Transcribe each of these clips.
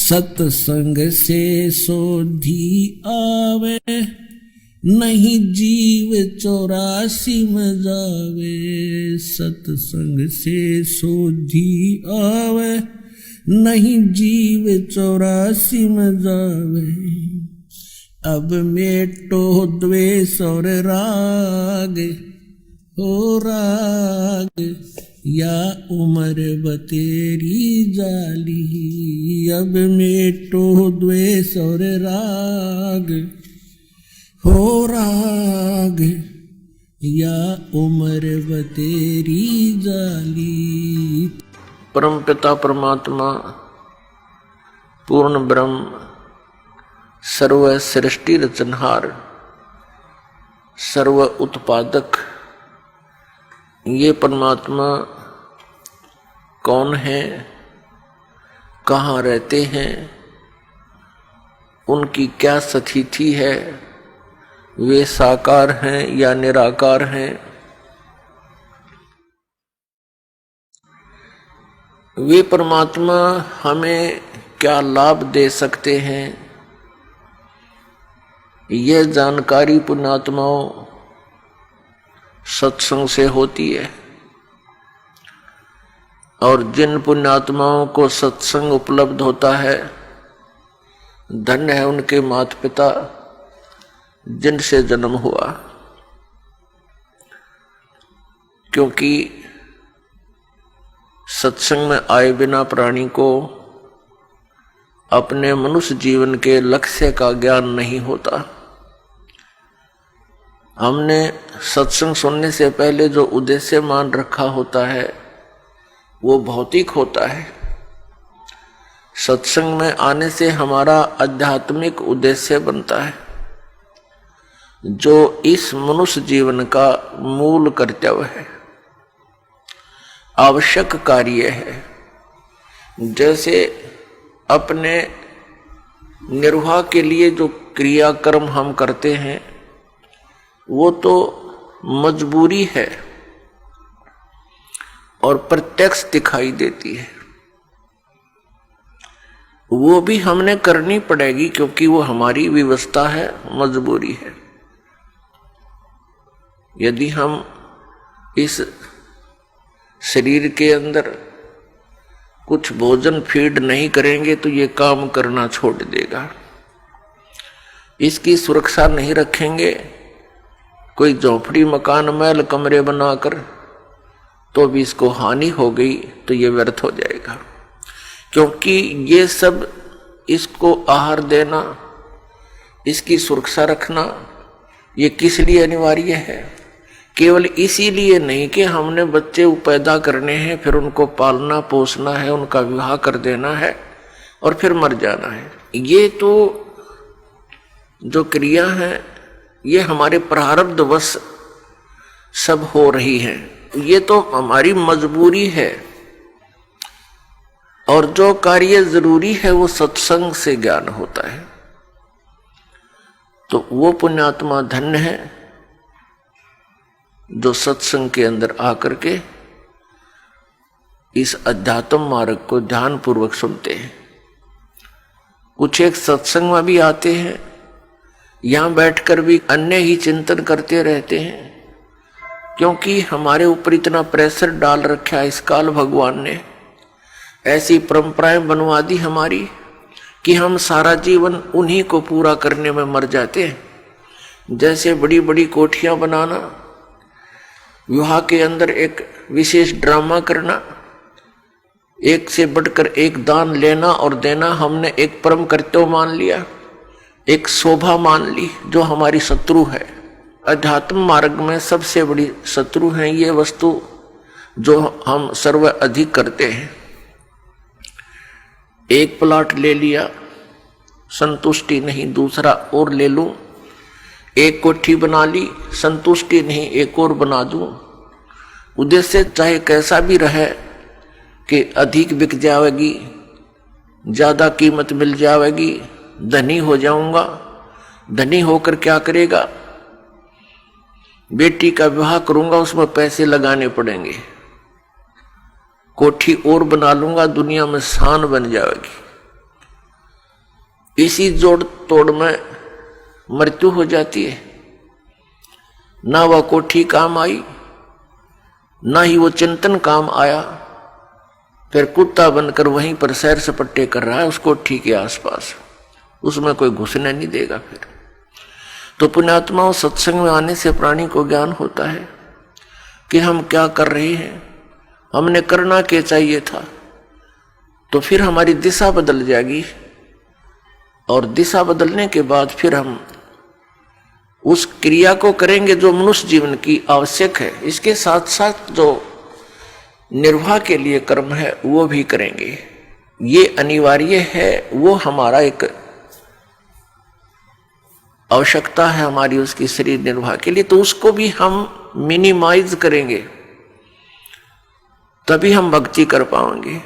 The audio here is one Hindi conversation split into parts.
सत्संग से सोधी आवे, नहीं जीव 84 में जावे। सत्संग से सोधी आवे, नहीं जीव 84 में जावे। अब मेटो द्वेष और राग, हो राग या उम्र बतेरी जाली। अब मेटो द्वेष और राग, हो राग या उम्र बतेरी जाली। परम पिता परमात्मा पूर्ण ब्रह्म सर्व सृष्टि रचनहार सर्व उत्पादक, ये परमात्मा कौन है, कहाँ रहते हैं, उनकी क्या स्थिति है, वे साकार हैं या निराकार हैं, वे परमात्मा हमें क्या लाभ दे सकते हैं, यह जानकारी पुण्यात्माओं सत्संग से होती है। और जिन पुण्यात्माओं को सत्संग उपलब्ध होता है, धन्य है उनके माता पिता जिनसे जन्म हुआ। क्योंकि सत्संग में आए बिना प्राणी को अपने मनुष्य जीवन के लक्ष्य का ज्ञान नहीं होता। हमने सत्संग सुनने से पहले जो उद्देश्य मान रखा होता है वो भौतिक होता है। सत्संग में आने से हमारा आध्यात्मिक उद्देश्य बनता है, जो इस मनुष्य जीवन का मूल कर्तव्य है, आवश्यक कार्य है। जैसे अपने निर्वाह के लिए जो क्रियाकर्म हम करते हैं वो तो मजबूरी है और प्रत्यक्ष दिखाई देती है, वो भी हमने करनी पड़ेगी क्योंकि वो हमारी व्यवस्था है, मजबूरी है। यदि हम इस शरीर के अंदर कुछ भोजन फीड नहीं करेंगे तो ये काम करना छोड़ देगा। इसकी सुरक्षा नहीं रखेंगे, कोई झोपड़ी मकान महल कमरे बनाकर, तो भी इसको हानि हो गई तो ये व्यर्थ हो जाएगा। क्योंकि ये सब, इसको आहार देना, इसकी सुरक्षा रखना, ये किस लिए अनिवार्य है? केवल इसीलिए नहीं कि हमने बच्चे पैदा करने हैं, फिर उनको पालना पोसना है, उनका विवाह कर देना है और फिर मर जाना है। ये तो जो क्रिया है ये हमारे प्रारब्धवश सब हो रही है, ये तो हमारी मजबूरी है। और जो कार्य जरूरी है वो सत्संग से ज्ञान होता है। तो वो पुण्यात्मा धन्य है जो सत्संग के अंदर आकर के इस अध्यात्म मार्ग को ध्यान पूर्वक सुनते हैं। कुछ एक सत्संग में भी आते हैं, यहां बैठकर भी अन्य ही चिंतन करते रहते हैं, क्योंकि हमारे ऊपर इतना प्रेशर डाल रखा है इस काल भगवान ने, ऐसी परंपराएं बनवा दी हमारी कि हम सारा जीवन उन्हीं को पूरा करने में मर जाते हैं। जैसे बड़ी बड़ी कोठियां बनाना, विवाह के अंदर एक विशेष ड्रामा करना, एक से बढ़कर एक दान लेना और देना हमने एक परम कर्तव्य मान लिया, एक शोभा मान ली जो हमारी शत्रु है। अध्यात्म मार्ग में सबसे बड़ी शत्रु है ये वस्तु जो हम सर्व अधिक करते हैं। एक प्लाट ले लिया, संतुष्टि नहीं, दूसरा और ले लूं। एक कोठी बना ली, संतुष्टि नहीं, एक और बना दूं। उद्देश्य चाहे कैसा भी रहे कि अधिक बिक जाएगी, ज्यादा कीमत मिल जाएगी, धनी हो जाऊंगा। धनी होकर क्या करेगा? बेटी का विवाह करूंगा, उसमें पैसे लगाने पड़ेंगे। कोठी और बना लूंगा, दुनिया में शान बन जाएगी। इसी जोड़ तोड़ में मृत्यु हो जाती है। ना वह कोठी काम आई, ना ही वो चिंतन काम आया, फिर कुत्ता बनकर वहीं पर सैर सपट्टे कर रहा है उस कोठी के आसपास, उसमें कोई घुसने नहीं देगा। फिर तो पुण्यात्माओं, सत्संग में आने से प्राणी को ज्ञान होता है कि हम क्या कर रहे हैं, हमने करना क्या चाहिए था, तो फिर हमारी दिशा बदल जाएगी। और दिशा बदलने के बाद फिर हम उस क्रिया को करेंगे जो मनुष्य जीवन की आवश्यक है। इसके साथ साथ जो निर्वाह के लिए कर्म है वो भी करेंगे, ये अनिवार्य है, वो हमारा एक आवश्यकता है हमारी उसकी शरीर निर्वाह के लिए। तो उसको भी हम मिनिमाइज करेंगे, तभी हम भक्ति कर पाएंगे।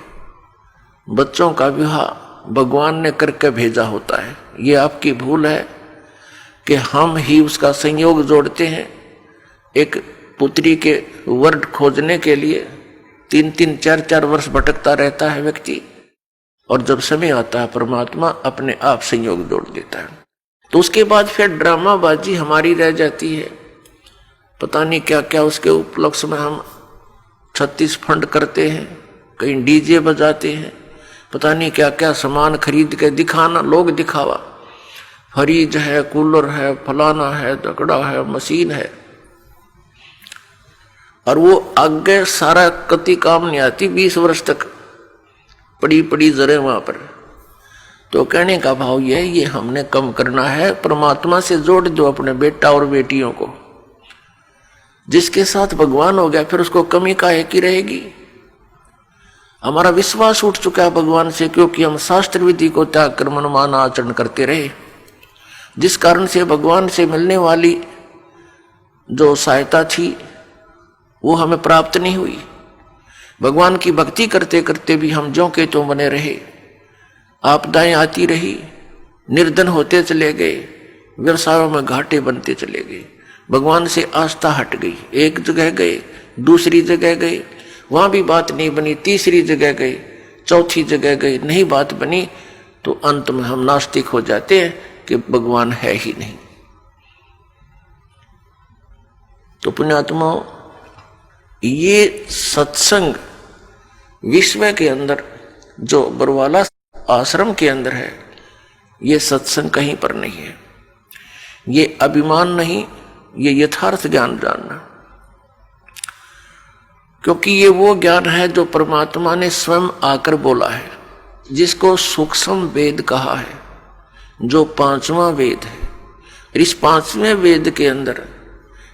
बच्चों का विवाह भगवान ने करके भेजा होता है, ये आपकी भूल है कि हम ही उसका संयोग जोड़ते हैं। एक पुत्री के वर खोजने के लिए 3-3, 4-4 वर्ष भटकता रहता है व्यक्ति, और जब समय आता है परमात्मा अपने आप संयोग जोड़ देता है। तो उसके बाद फिर ड्रामाबाजी हमारी रह जाती है, पता नहीं क्या क्या उसके उपलक्ष्य में हम 36 फंड करते हैं, कहीं डीजे बजाते हैं, पता नहीं क्या क्या सामान खरीद के दिखाना, लोग दिखावा, फ्रिज है, कूलर है, फलाना है, दकड़ा है, मशीन है, और वो आगे सारा कति काम नहीं आती, 20 वर्ष तक पड़ी पड़ी जरे वहां पर। तो कहने का भाव ये हमने कम करना है, परमात्मा से जोड़ दो अपने बेटा और बेटियों को। जिसके साथ भगवान हो गया फिर उसको कमी काहे की रहेगी। हमारा विश्वास उठ चुका है भगवान से, क्योंकि हम शास्त्र विधि को त्याग कर मनमाना आचरण करते रहे, जिस कारण से भगवान से मिलने वाली जो सहायता थी वो हमें प्राप्त नहीं हुई। भगवान की भक्ति करते करते भी हम ज्यों के त्यों बने रहे, आपदाएं आती रही, निर्धन होते चले गए, व्यवसायों में घाटे बनते चले गए, भगवान से आस्था हट गई। एक जगह गए, दूसरी जगह गए, वहां भी बात नहीं बनी, तीसरी जगह गए, चौथी जगह गए, नहीं बात बनी, तो अंत में हम नास्तिक हो जाते हैं कि भगवान है ही नहीं। तो पुण्यात्माओं, ये सत्संग विश्व के अंदर जो बरवाला आश्रम के अंदर है, ये सत्संग कहीं पर नहीं है। ये अभिमान नहीं, ये यथार्थ ज्ञान जानना, क्योंकि ये वो ज्ञान है जो परमात्मा ने स्वयं आकर बोला है, जिसको सूक्ष्म वेद कहा है, जो 5वां वेद है। इस 5वें वेद के अंदर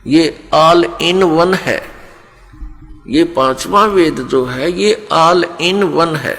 ये ऑल इन वन है, ये 5वां वेद जो है ये ऑल इन वन है।